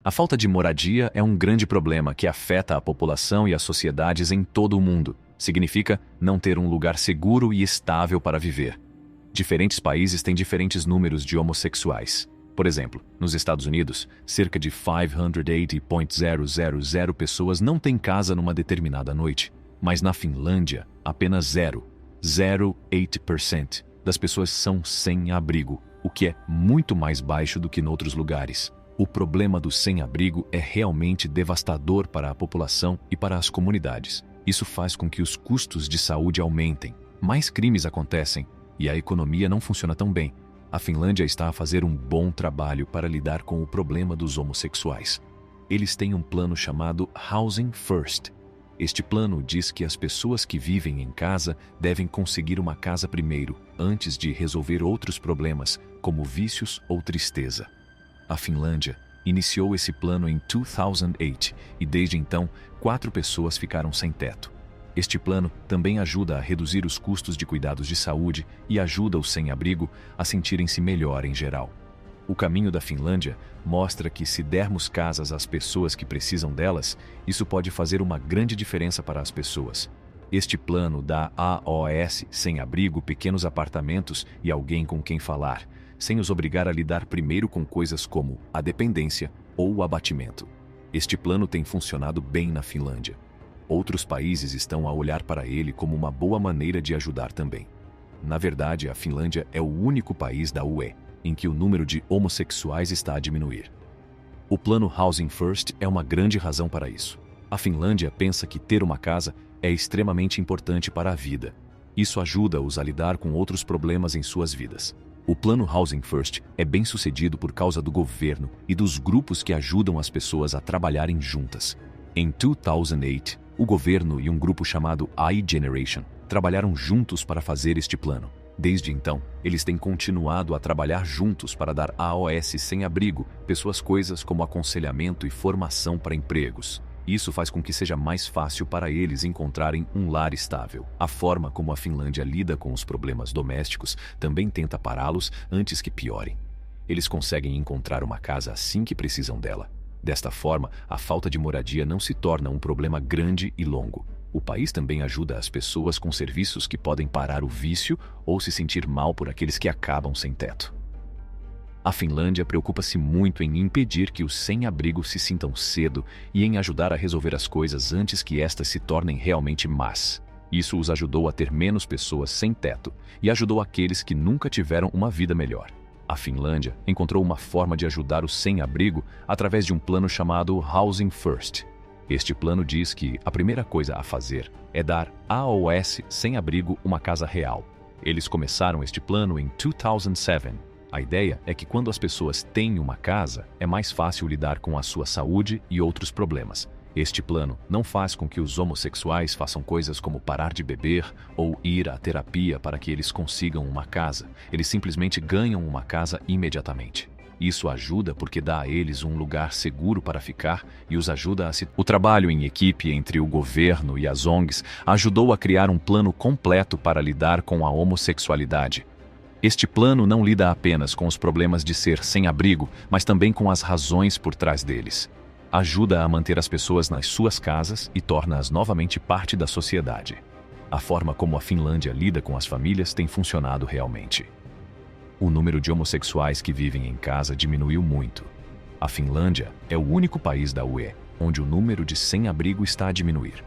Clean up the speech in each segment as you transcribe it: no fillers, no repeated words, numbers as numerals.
A falta de moradia é um grande problema que afeta a população e as sociedades em todo o mundo. Significa não ter um lugar seguro e estável para viver. Diferentes países têm diferentes números de homossexuais. Por exemplo, nos Estados Unidos, cerca de 580.000 pessoas não têm casa numa determinada noite. Mas na Finlândia, apenas 0,08% das pessoas são sem abrigo, o que é muito mais baixo do que em outros lugares. O problema do sem-abrigo é realmente devastador para a população e para as comunidades. Isso faz com que os custos de saúde aumentem, mais crimes acontecem e a economia não funciona tão bem. A Finlândia está a fazer um bom trabalho para lidar com o problema dos homossexuais. Eles têm um plano chamado Housing First. Este plano diz que as pessoas que vivem em casa devem conseguir uma casa primeiro, antes de resolver outros problemas, como vícios ou tristeza. A Finlândia iniciou esse plano em 2008 e desde então 4 pessoas ficaram sem teto. Este plano também ajuda a reduzir os custos de cuidados de saúde e ajuda os sem-abrigo a sentirem-se melhor em geral. O caminho da Finlândia mostra que se dermos casas às pessoas que precisam delas, isso pode fazer uma grande diferença para as pessoas. Este plano dá aos sem-abrigo pequenos apartamentos e alguém com quem falar, sem os obrigar a lidar primeiro com coisas como a dependência ou o abatimento. Este plano tem funcionado bem na Finlândia. Outros países estão a olhar para ele como uma boa maneira de ajudar também. Na verdade, a Finlândia é o único país da UE em que o número de homossexuais está a diminuir. O plano Housing First é uma grande razão para isso. A Finlândia pensa que ter uma casa é extremamente importante para a vida. Isso ajuda-os a lidar com outros problemas em suas vidas. O plano Housing First é bem sucedido por causa do governo e dos grupos que ajudam as pessoas a trabalharem juntas. Em 2008, o governo e um grupo chamado iGeneration trabalharam juntos para fazer este plano. Desde então, eles têm continuado a trabalhar juntos para dar aos sem-abrigo pessoas coisas como aconselhamento e formação para empregos. Isso faz com que seja mais fácil para eles encontrarem um lar estável. A forma como a Finlândia lida com os problemas domésticos também tenta pará-los antes que piorem. Eles conseguem encontrar uma casa assim que precisam dela. Desta forma, a falta de moradia não se torna um problema grande e longo. O país também ajuda as pessoas com serviços que podem parar o vício ou se sentir mal por aqueles que acabam sem teto. A Finlândia preocupa-se muito em impedir que os sem-abrigo se sintam cedo e em ajudar a resolver as coisas antes que estas se tornem realmente más. Isso os ajudou a ter menos pessoas sem teto e ajudou aqueles que nunca tiveram uma vida melhor. A Finlândia encontrou uma forma de ajudar os sem-abrigo através de um plano chamado Housing First. Este plano diz que a primeira coisa a fazer é dar aos sem-abrigo uma casa real. Eles começaram este plano em 2007. A ideia é que quando as pessoas têm uma casa, é mais fácil lidar com a sua saúde e outros problemas. Este plano não faz com que os homossexuais façam coisas como parar de beber ou ir à terapia para que eles consigam uma casa. Eles simplesmente ganham uma casa imediatamente. Isso ajuda porque dá a eles um lugar seguro para ficar e os ajuda a se... O trabalho em equipe entre o governo e as ONGs ajudou a criar um plano completo para lidar com a homossexualidade. Este plano não lida apenas com os problemas de ser sem abrigo, mas também com as razões por trás deles. Ajuda a manter as pessoas nas suas casas e torna-as novamente parte da sociedade. A forma como a Finlândia lida com as famílias tem funcionado realmente. O número de homossexuais que vivem em casa diminuiu muito. A Finlândia é o único país da UE onde o número de sem-abrigo está a diminuir.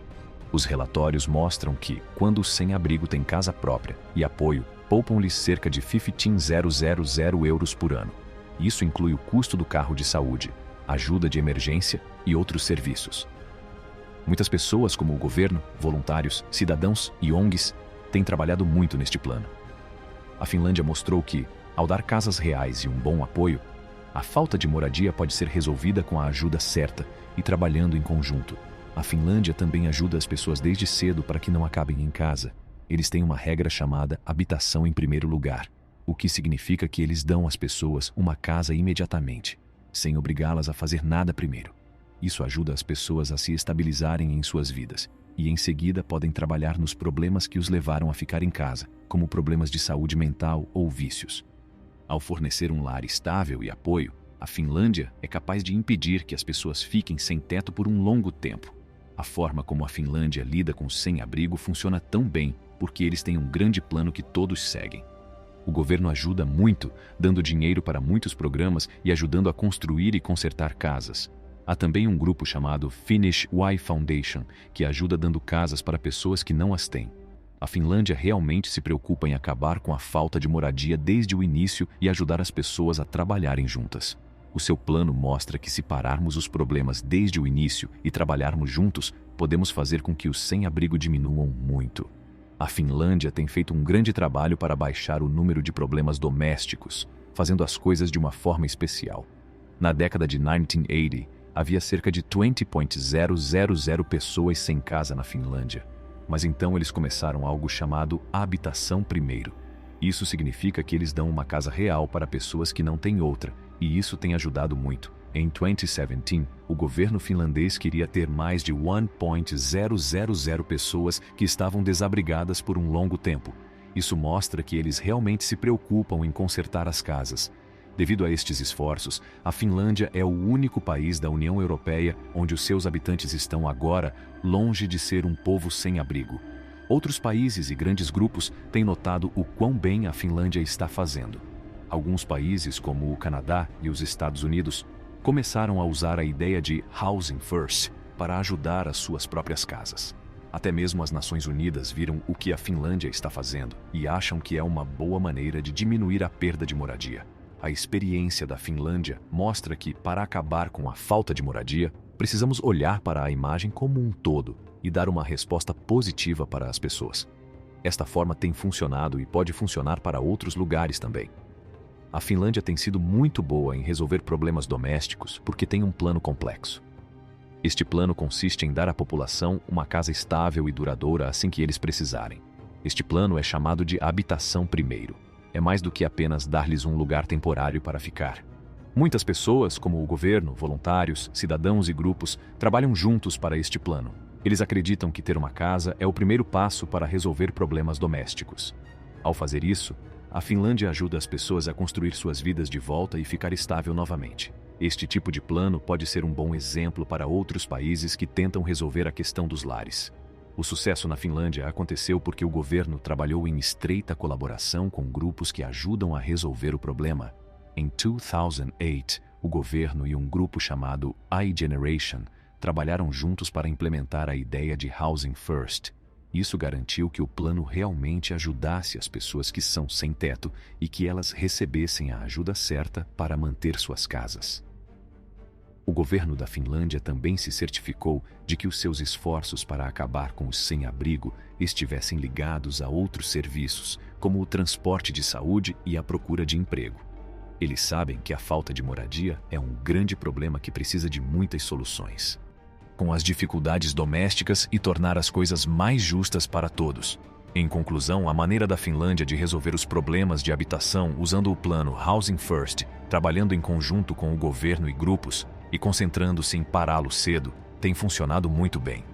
Os relatórios mostram que, quando o sem-abrigo tem casa própria e apoio, poupam-lhes cerca de 15.000 euros por ano. Isso inclui o custo do carro de saúde, ajuda de emergência e outros serviços. Muitas pessoas, como o governo, voluntários, cidadãos e ONGs, têm trabalhado muito neste plano. A Finlândia mostrou que, ao dar casas reais e um bom apoio, a falta de moradia pode ser resolvida com a ajuda certa e trabalhando em conjunto. A Finlândia também ajuda as pessoas desde cedo para que não acabem em casa. Eles têm uma regra chamada habitação em primeiro lugar, o que significa que eles dão às pessoas uma casa imediatamente, sem obrigá-las a fazer nada primeiro. Isso ajuda as pessoas a se estabilizarem em suas vidas e, em seguida, podem trabalhar nos problemas que os levaram a ficar em casa, como problemas de saúde mental ou vícios. Ao fornecer um lar estável e apoio, A Finlândia é capaz de impedir que as pessoas fiquem sem teto por um longo tempo. A forma como a Finlândia lida com o sem-abrigo funciona tão bem porque eles têm um grande plano que todos seguem. O governo ajuda muito, dando dinheiro para muitos programas e ajudando a construir e consertar casas. Há também um grupo chamado Finnish Y Foundation, que ajuda dando casas para pessoas que não as têm. A Finlândia realmente se preocupa em acabar com a falta de moradia desde o início e ajudar as pessoas a trabalharem juntas. O seu plano mostra que se pararmos os problemas desde o início e trabalharmos juntos, podemos fazer com que os sem-abrigo diminuam muito. A Finlândia tem feito um grande trabalho para baixar o número de problemas domésticos, fazendo as coisas de uma forma especial. Na década de 1980, havia cerca de 20.000 pessoas sem casa na Finlândia. Mas então eles começaram algo chamado Habitação Primeiro. Isso significa que eles dão uma casa real para pessoas que não têm outra, e isso tem ajudado muito. Em 2017, o governo finlandês queria ter mais de 1.000 pessoas que estavam desabrigadas por um longo tempo. Isso mostra que eles realmente se preocupam em consertar as casas. Devido a estes esforços, a Finlândia é o único país da União Europeia onde os seus habitantes estão agora longe de ser um povo sem abrigo. Outros países e grandes grupos têm notado o quão bem a Finlândia está fazendo. Alguns países, como o Canadá e os Estados Unidos, começaram a usar a ideia de Housing First para ajudar as suas próprias casas. Até mesmo as Nações Unidas viram o que a Finlândia está fazendo e acham que é uma boa maneira de diminuir a perda de moradia. A experiência da Finlândia mostra que, para acabar com a falta de moradia, precisamos olhar para a imagem como um todo e dar uma resposta positiva para as pessoas. Esta forma tem funcionado e pode funcionar para outros lugares também. A Finlândia tem sido muito boa em resolver problemas domésticos porque tem um plano complexo. Este plano consiste em dar à população uma casa estável e duradoura assim que eles precisarem. Este plano é chamado de Habitação Primeiro. É mais do que apenas dar-lhes um lugar temporário para ficar. Muitas pessoas, como o governo, voluntários, cidadãos e grupos, trabalham juntos para este plano. Eles acreditam que ter uma casa é o primeiro passo para resolver problemas domésticos. Ao fazer isso, a Finlândia ajuda as pessoas a construir suas vidas de volta e ficar estável novamente. Este tipo de plano pode ser um bom exemplo para outros países que tentam resolver a questão dos lares. O sucesso na Finlândia aconteceu porque o governo trabalhou em estreita colaboração com grupos que ajudam a resolver o problema. Em 2008, o governo e um grupo chamado iGeneration trabalharam juntos para implementar a ideia de Housing First. Isso garantiu que o plano realmente ajudasse as pessoas que são sem teto e que elas recebessem a ajuda certa para manter suas casas. O governo da Finlândia também se certificou de que os seus esforços para acabar com os sem-abrigo estivessem ligados a outros serviços, como o transporte de saúde e a procura de emprego. Eles sabem que a falta de moradia é um grande problema que precisa de muitas soluções. Com as dificuldades domésticas e tornar as coisas mais justas para todos. Em conclusão, a maneira da Finlândia de resolver os problemas de habitação usando o plano Housing First, trabalhando em conjunto com o governo e grupos, e concentrando-se em pará-lo cedo, tem funcionado muito bem.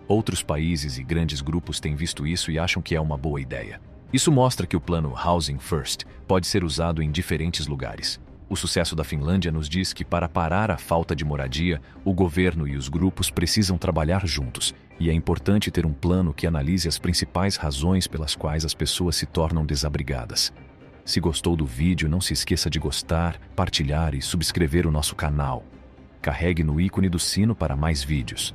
Outros países e grandes grupos têm visto isso e acham que é uma boa ideia. Isso mostra que o plano Housing First pode ser usado em diferentes lugares. O sucesso da Finlândia nos diz que para parar a falta de moradia, o governo e os grupos precisam trabalhar juntos, e é importante ter um plano que analise as principais razões pelas quais as pessoas se tornam desabrigadas. Se gostou do vídeo, não se esqueça de gostar, partilhar e subscrever o nosso canal. Carregue no ícone do sino para mais vídeos.